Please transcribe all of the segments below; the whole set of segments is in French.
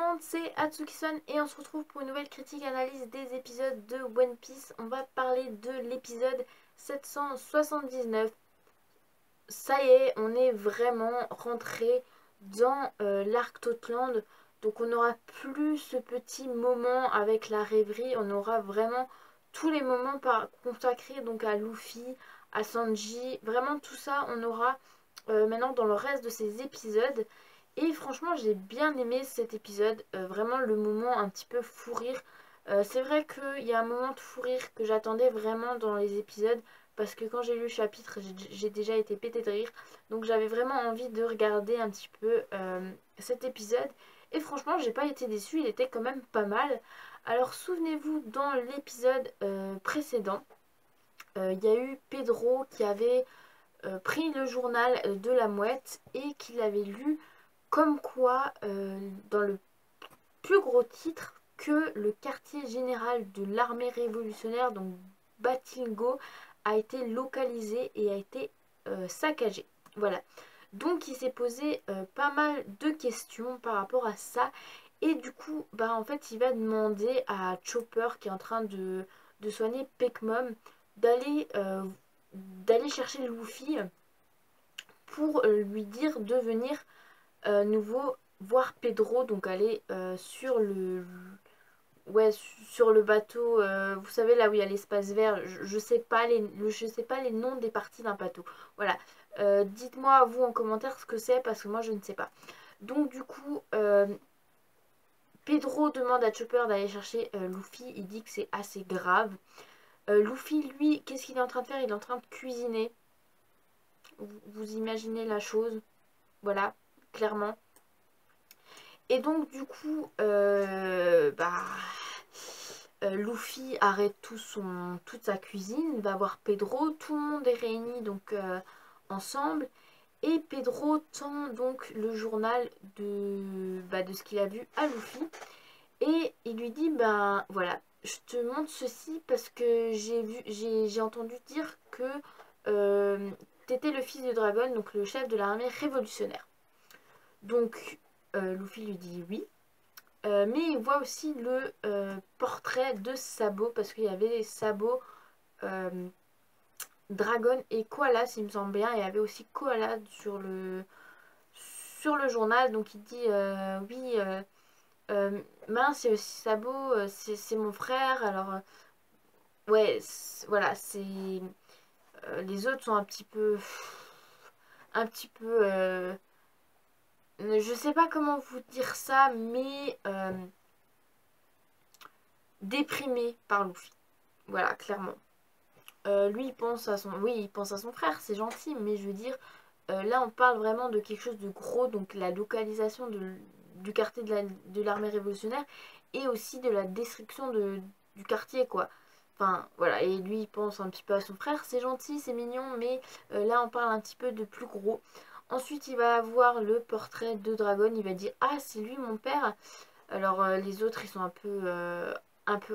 monde, c'est Atsuki-san et on se retrouve pour une nouvelle critique analyse des épisodes de One Piece. On va parler de l'épisode 779. Ça y est, on est vraiment rentré dans l'arc Totland. Donc on n'aura plus ce petit moment avec la rêverie. On aura vraiment tous les moments consacrés donc à Luffy, à Sanji. Vraiment tout ça, on aura maintenant dans le reste de ces épisodes. Et franchement, j'ai bien aimé cet épisode. Vraiment le moment un petit peu fou rire. C'est vrai qu'il y a un moment de fou rire que j'attendais vraiment dans les épisodes. Parce que quand j'ai lu le chapitre, j'ai déjà été pété de rire. Donc j'avais vraiment envie de regarder un petit peu cet épisode. Et franchement, j'ai pas été déçue. Il était quand même pas mal. Alors souvenez-vous, dans l'épisode précédent, il y a eu Pedro qui avait pris le journal de la mouette et qui l'avait lu comme quoi, dans le plus gros titre, que le quartier général de l'armée révolutionnaire, donc Batingo, a été localisé et a été saccagé. Voilà. Donc il s'est posé pas mal de questions par rapport à ça. Et du coup, bah en fait, il va demander à Chopper, qui est en train de soigner Peck Mom, d'aller chercher Luffy pour lui dire de venir nouveau voir Pedro, donc aller ouais, sur le bateau, vous savez là où il y a l'espace vert. Je sais pas je sais pas les noms des parties d'un bateau. Voilà. Dites-moi vous en commentaire ce que c'est parce que moi je ne sais pas. Donc du coup, Pedro demande à Chopper d'aller chercher Luffy. Il dit que c'est assez grave. Luffy, lui, qu'est-ce qu'il est en train de faire? Il est en train de cuisiner. Vous imaginez la chose. Voilà, clairement. Et donc du coup, Luffy arrête toute sa cuisine, va voir Pedro, tout le monde est réuni donc ensemble. Et Pedro tend donc le journal de ce qu'il a vu à Luffy. Et il lui dit, ben voilà, je te montre ceci parce que j'ai entendu dire que t'étais le fils de Dragon, donc le chef de l'armée révolutionnaire. Donc Luffy lui dit oui. Mais il voit aussi le portrait de Sabo parce qu'il y avait Sabo, euh, Dragon et Koala, s'il me semble bien. Il y avait aussi Koala sur le journal. Donc il dit oui, mince, c'est aussi Sabo, c'est mon frère. Alors, ouais, voilà, c'est. Les autres sont un petit peu. Un petit peu. Je sais pas comment vous dire ça, mais déprimé par Luffy. Voilà, clairement. Lui, il pense à son... Oui, il pense à son frère, c'est gentil, mais je veux dire, là, on parle vraiment de quelque chose de gros, donc la localisation du quartier de l'armée révolutionnaire et aussi de la destruction du quartier, quoi. Enfin, voilà, et lui, il pense un petit peu à son frère, c'est gentil, c'est mignon, mais là, on parle un petit peu de plus gros. Ensuite, il va voir le portrait de Dragon, il va dire, ah, c'est lui, mon père. Alors, les autres, ils sont un peu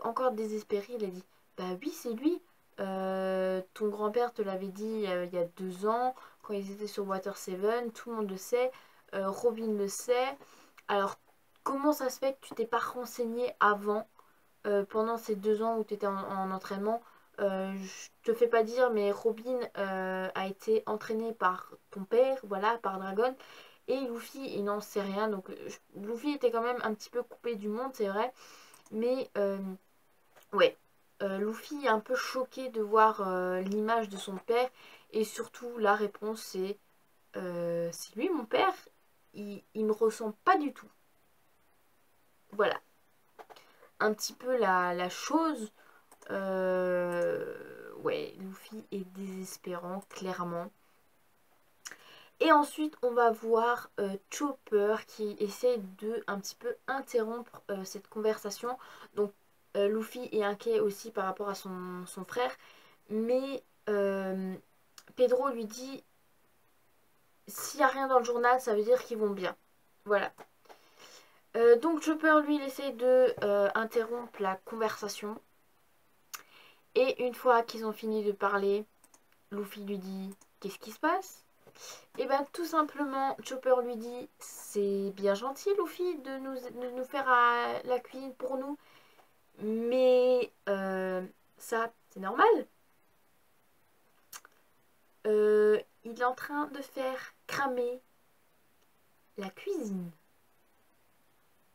encore désespérés. Il a dit, bah oui, c'est lui. Ton grand-père te l'avait dit il y a 2 ans, quand ils étaient sur Water 7, tout le monde le sait, Robin le sait. Alors, comment ça se fait que tu t'es pas renseigné avant, pendant ces 2 ans où tu étais en entraînement? Je te fais pas dire, mais Robin a été entraîné par ton père, voilà, par Dragon. Et Luffy, il n'en sait rien. Donc, Luffy était quand même un petit peu coupé du monde, c'est vrai. Mais ouais, Luffy est un peu choqué de voir l'image de son père. Et surtout, la réponse c'est lui mon père. Il me ressemble pas du tout. Voilà, un petit peu la chose. Ouais, Luffy est désespérant, clairement. Et ensuite, on va voir Chopper qui essaie de un petit peu interrompre cette conversation. Donc, Luffy est inquiet aussi par rapport à son frère. Mais Pedro lui dit, s'il n'y a rien dans le journal, ça veut dire qu'ils vont bien. Voilà. Donc Chopper, lui, il essaie de interrompre la conversation. Et une fois qu'ils ont fini de parler, Luffy lui dit, qu'est-ce qui se passe? Et ben tout simplement, Chopper lui dit, c'est bien gentil Luffy de nous faire la cuisine pour nous, mais ça c'est normal. Il est en train de faire cramer la cuisine.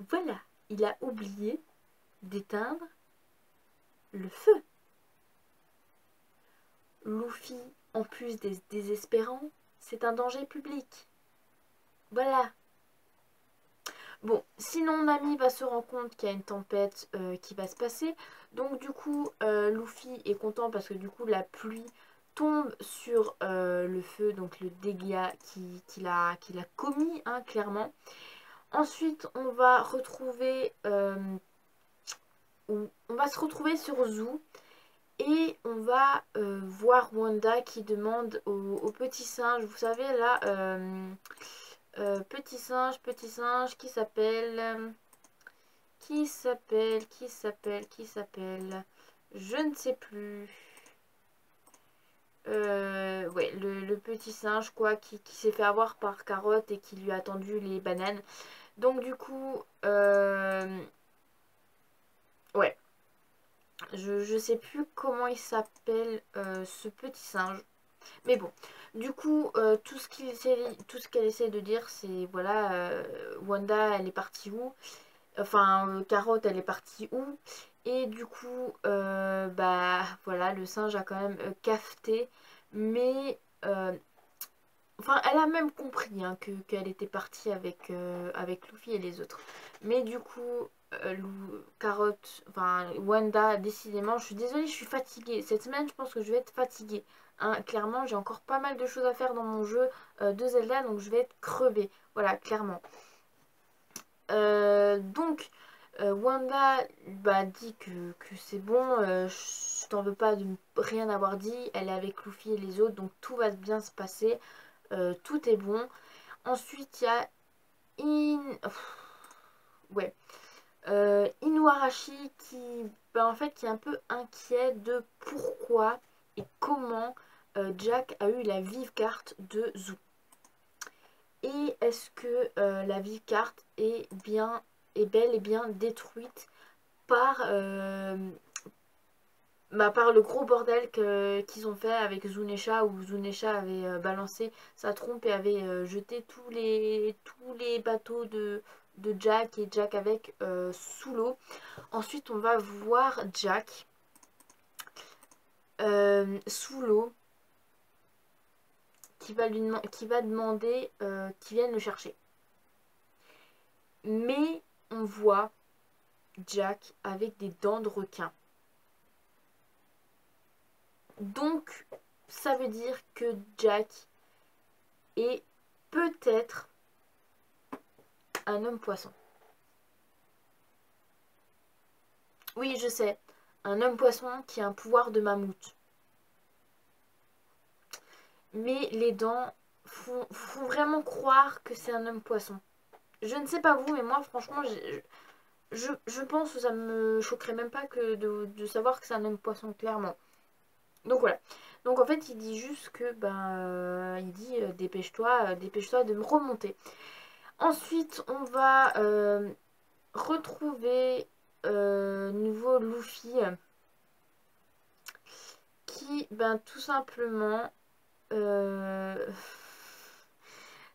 Voilà, il a oublié d'éteindre le feu. Luffy, en plus des désespérants, c'est un danger public. Voilà. Bon, sinon Nami va se rendre compte qu'il y a une tempête qui va se passer. Donc du coup, Luffy est content parce que du coup la pluie tombe sur le feu, donc le dégât qu'il a commis, hein, clairement. Ensuite, on va se retrouver sur Zou. Et on va voir Wanda qui demande au petit singe, vous savez là, petit singe qui s'appelle, je ne sais plus. Ouais, le petit singe quoi, qui s'est fait avoir par Carotte et qui lui a tendu les bananes. Donc du coup, ouais, je sais plus comment il s'appelle ce petit singe. Mais bon, du coup, tout ce qu'elle essaie de dire, c'est voilà, Wanda, elle est partie où? Enfin, Carotte, elle est partie où? Et du coup, bah voilà, le singe a quand même cafeté, mais enfin, elle a même compris hein, qu'elle était partie avec Luffy et les autres. Mais du coup, Carotte, enfin Wanda, décidément, je suis désolée, je suis fatiguée. Cette semaine, je pense que je vais être fatiguée. Hein, clairement, j'ai encore pas mal de choses à faire dans mon jeu de Zelda, donc je vais être crevée. Voilà, clairement. Donc, Wanda bah, dit que c'est bon, je t'en veux pas de rien avoir dit. Elle est avec Luffy et les autres, donc tout va bien se passer. Tout est bon. Ensuite, il y a ouais. Inuarashi qui, bah, en fait, qui est un peu inquiet de pourquoi et comment Jack a eu la vive carte de Zou. Et est-ce que la vive carte est bel et bien détruite par, par le gros bordel qu'ils ont fait avec Zunesha, où Zunesha avait balancé sa trompe et avait jeté tous les bateaux de Jack et Jack avec sous l'eau. Ensuite, on va voir Jack sous l'eau qui va demander qu'il vienne le chercher. Mais on voit Jack avec des dents de requin. Donc, ça veut dire que Jack est peut-être un homme poisson. Oui, je sais, un homme poisson qui a un pouvoir de mammouth. Mais les dents font vraiment croire que c'est un homme poisson. Je ne sais pas vous, mais moi franchement, je pense que ça me choquerait même pas que de savoir que c'est un homme poisson, clairement. Donc voilà. Donc en fait, il dit juste que, il dit dépêche-toi de me remonter. Ensuite, on va retrouver nouveau Luffy qui, tout simplement,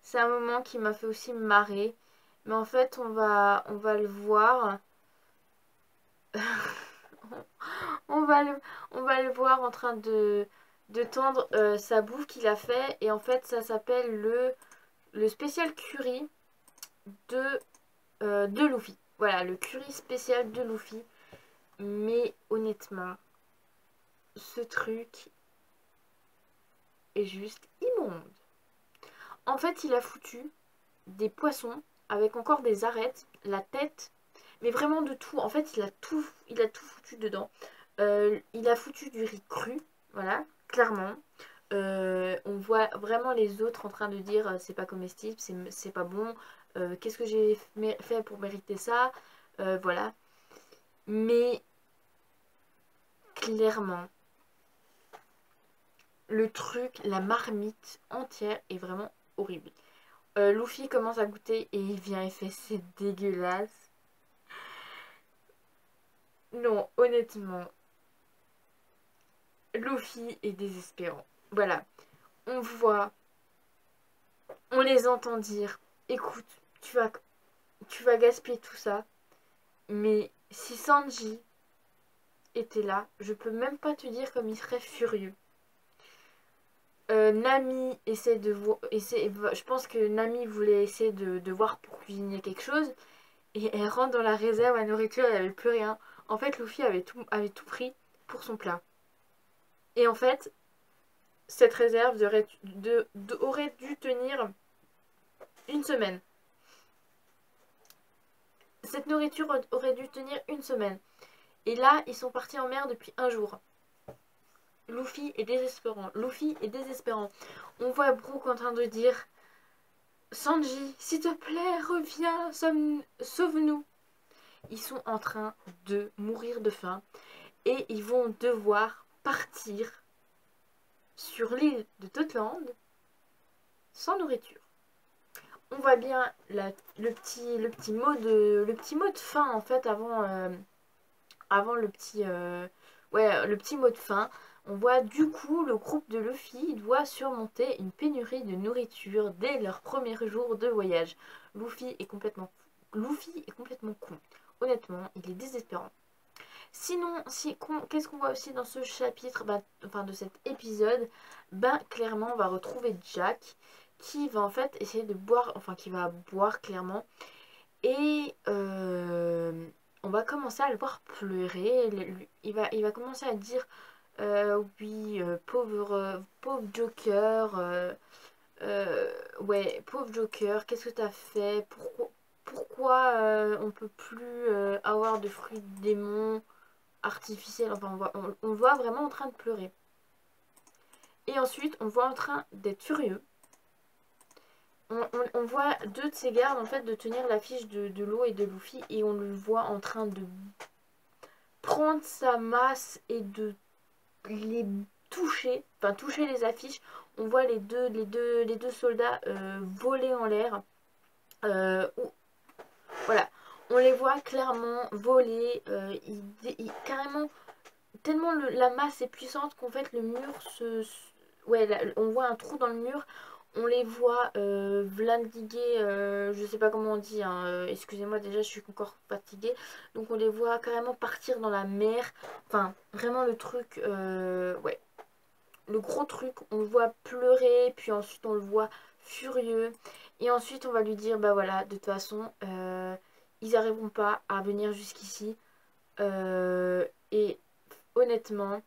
c'est un moment qui m'a fait aussi marrer. Mais en fait, on va le voir. On va le voir en train de tendre sa bouffe qu'il a fait. Et en fait, ça s'appelle le spécial curry de Luffy. Voilà, le curry spécial de Luffy. Mais honnêtement, ce truc est juste immonde. En fait, il a foutu des poissons avec encore des arêtes, la tête, mais vraiment de tout. En fait, il a tout foutu dedans. Il a foutu du riz cru, voilà, clairement. On voit vraiment les autres en train de dire c'est pas comestible, c'est pas bon, qu'est-ce que j'ai fait pour mériter ça, voilà. Mais clairement, le truc, la marmite entière est vraiment horrible. Luffy commence à goûter et il vient et fait c'est dégueulasse. Non, honnêtement, Luffy est désespérant. Voilà, on voit, on les entend dire, écoute, tu vas gaspiller tout ça, mais si Sanji était là, je peux même pas te dire comme il serait furieux. Nami essaie de voir, je pense que Nami voulait essayer de voir pour cuisiner quelque chose, et elle rentre dans la réserve à nourriture, il n'y avait plus rien. En fait, Luffy avait tout pris pour son plat. Et en fait, cette réserve aurait dû tenir une semaine. Cette nourriture aurait dû tenir une semaine. Et là, ils sont partis en mer depuis un jour. Luffy est désespérant. Luffy est désespérant. On voit Brook en train de dire Sanji, s'il te plaît, reviens, sauve-nous. Ils sont en train de mourir de faim et ils vont devoir partir sur l'île de Totland sans nourriture. On voit bien le petit mot de fin en fait avant le petit mot de fin. On voit du coup le groupe de Luffy doit surmonter une pénurie de nourriture dès leur premier jour de voyage. Luffy est complètement con. Honnêtement, il est désespérant. Sinon, qu'est-ce qu'on voit aussi dans ce chapitre, enfin de cet épisode? Clairement, on va retrouver Jack qui va en fait essayer de boire, enfin qui va boire clairement. Et on va commencer à le voir pleurer. Il va commencer à dire oui, pauvre Joker, ouais, pauvre Joker, qu'est-ce que t'as fait? Pourquoi on peut plus avoir de fruits de démon artificiels? Enfin, on le voit vraiment en train de pleurer. Et ensuite, on le voit en train d'être furieux. On voit deux de ses gardes en fait de tenir l'affiche de l'eau et de Luffy et on le voit en train de prendre sa masse et de les toucher, enfin toucher les affiches. On voit les deux soldats voler en l'air. Voilà, on les voit clairement voler, carrément, tellement la masse est puissante qu'en fait le mur ouais, on voit un trou dans le mur, on les voit vlandiguer, je sais pas comment on dit, hein, excusez-moi déjà je suis encore fatiguée, donc on les voit carrément partir dans la mer, enfin vraiment le truc, ouais, le gros truc, on le voit pleurer, puis ensuite on le voit furieux, et ensuite on va lui dire, bah voilà, de toute façon, ils n'arriveront pas à venir jusqu'ici, et honnêtement,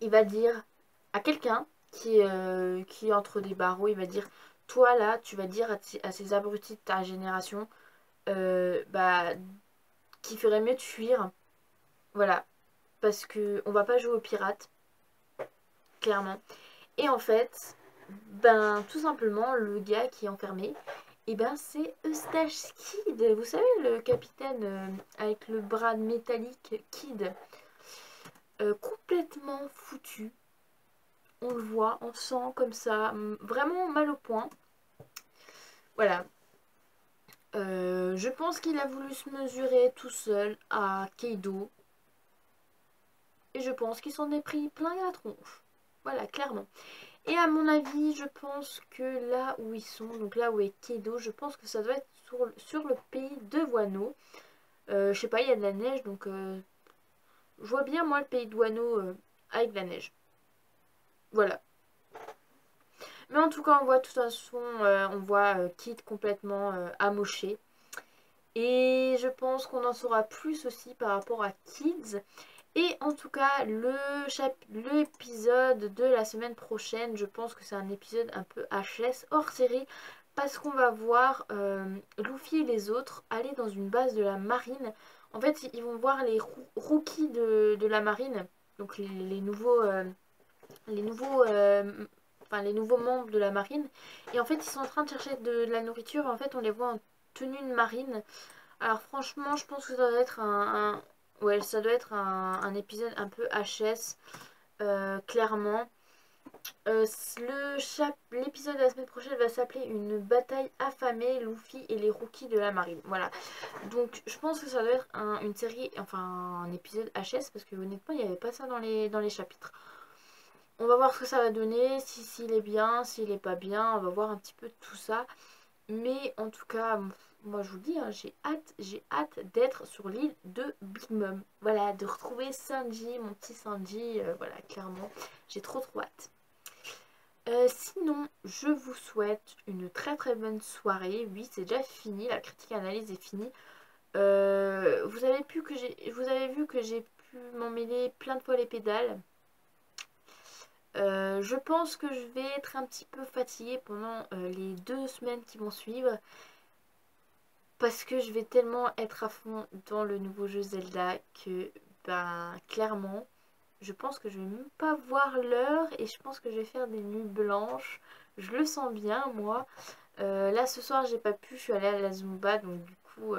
il va dire à quelqu'un qui est entre des barreaux, il va dire, toi là, tu vas dire à ces abrutis de ta génération, bah, qu'il ferait mieux de fuir, voilà, parce que on va pas jouer aux pirates, clairement. Et en fait, tout simplement, le gars qui est enfermé, et c'est Eustache Kid. Vous savez, le capitaine avec le bras métallique Kid, complètement foutu. On le voit, on sent comme ça, vraiment mal au point. Voilà. Je pense qu'il a voulu se mesurer tout seul à Kaido. Et je pense qu'il s'en est pris plein la tronche. Voilà, clairement. Et à mon avis, je pense que là où ils sont, donc là où est Kaido, je pense que ça doit être sur le pays de Wano. Je sais pas, il y a de la neige, donc je vois bien moi le pays de Wano avec de la neige. Voilà. Mais en tout cas, on voit de toute façon, on voit Kid complètement amoché. Et je pense qu'on en saura plus aussi par rapport à Kids. Et en tout cas, l'épisode de la semaine prochaine, je pense que c'est un épisode un peu HS hors série. Parce qu'on va voir Luffy et les autres aller dans une base de la marine. En fait, ils vont voir les rookies de la marine. Donc les nouveaux... enfin, les nouveaux membres de la marine. Et en fait, ils sont en train de chercher de la nourriture. En fait, on les voit en tenue de marine. Alors franchement, je pense que ça doit être ouais, ça doit être un épisode un peu HS. clairement. L'épisode de la semaine prochaine va s'appeler Une bataille affamée, Luffy et les rookies de la marine. Voilà. Donc je pense que ça doit être une série, enfin un épisode HS, parce que honnêtement il n'y avait pas ça dans les chapitres. On va voir ce que ça va donner, s'il est bien, s'il est pas bien, on va voir un petit peu tout ça. Mais en tout cas, moi je vous dis, hein, j'ai hâte d'être sur l'île de Big Mom. Voilà, de retrouver Sanji, mon petit Sanji, voilà, clairement, j'ai trop hâte. Sinon, je vous souhaite une très très bonne soirée. Oui, c'est déjà fini, la critique analyse est finie. Vous avez vu que j'ai pu m'emmêler plein de fois les pédales. Je pense que je vais être un petit peu fatiguée pendant les 2 semaines qui vont suivre. Parce que je vais tellement être à fond dans le nouveau jeu Zelda que, ben, clairement, je pense que je vais même pas voir l'heure et je pense que je vais faire des nuits blanches. Je le sens bien, moi. Là, ce soir, j'ai pas pu, je suis allée à la Zumba, donc du coup,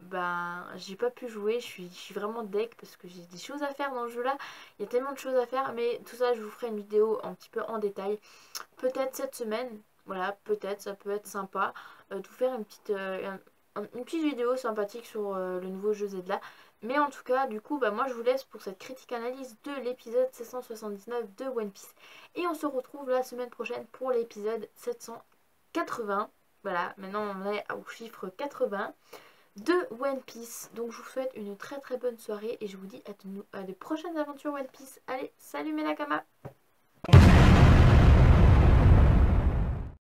ben, j'ai pas pu jouer. Je suis vraiment deg parce que j'ai des choses à faire dans le jeu là. Il y a tellement de choses à faire, mais tout ça, je vous ferai une vidéo un petit peu en détail. Peut-être cette semaine, voilà, peut-être, ça peut être sympa de vous faire une petite vidéo sympathique sur le nouveau jeu Zelda. Mais en tout cas, du coup, bah, moi je vous laisse pour cette critique analyse de l'épisode 779 de One Piece. Et on se retrouve la semaine prochaine pour l'épisode 780. Voilà, maintenant on est au chiffre 80 de One Piece. Donc je vous souhaite une très très bonne soirée et je vous dis à de prochaines aventures One Piece. Allez, salut mes Nakama!